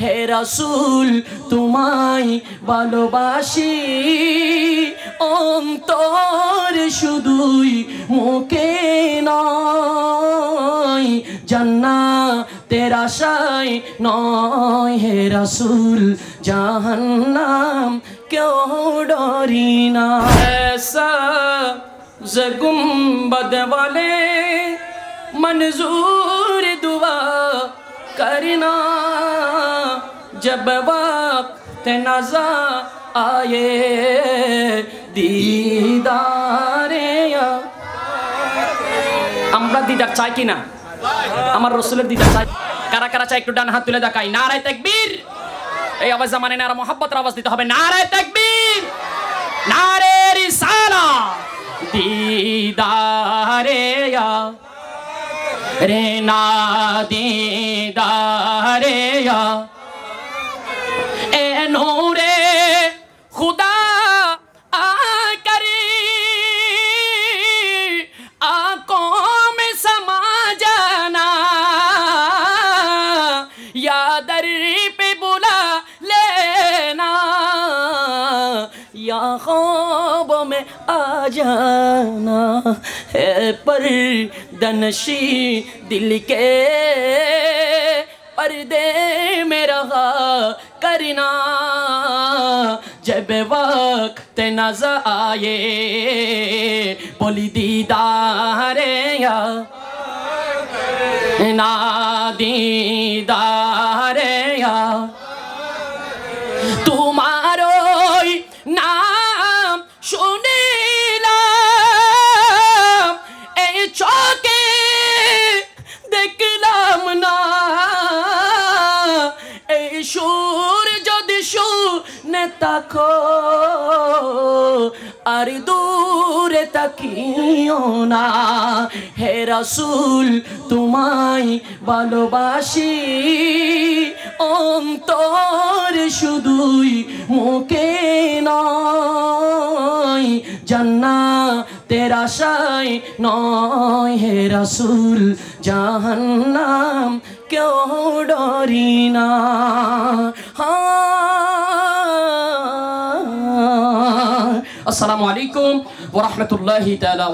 হে রাসূল তোমায় ভালোবাসি অন্তর শুধুই মুখে নয় জান্নাতের আশায় নয় হে রাসূল জাহান্নাম কেউ ডরি না ऐसा गुंबद वाले मंजूर दुआ करना जब वक्त नज़र आए दीदारे আমরা দিদার চাই কিনা আমার রাসূলের দিদার চাই কারা কারা চাই একটু ডান হাত তুলে দেখাই নারায়ে তাকবীর এই আওয়াজ জামানে নারা মোহাব্বতের আওয়াজ দিতে হবে নারায়ে তাকবীর নারে রিসালাত दीदारे या रे ना दीदारे या ए नूरे खुदा आ करे आंखों में समा जाना या दर पे बुला लेना या ख्वाब में आ जाना है पर्दनशी दिल के पर्दे में रहा करना जब वक्त नज़र आए बोली दीदारे या ना दीदारे या तुम्हारो नाम শুনিলাম এই চোখে দেখলাম না এই সুর যদি শুনে থাকো আর দূরে তাকিও না হে রাসূল তোমায় ভালোবাসি অন্তর শুধুই মুখে নয় জান্নাতের আশায় নয় হে রাসূল জাহান্নাম কেউ ডরি না আসসালামু আলাইকুম ওয়া রাহমাতুল্লাহি তাআলা।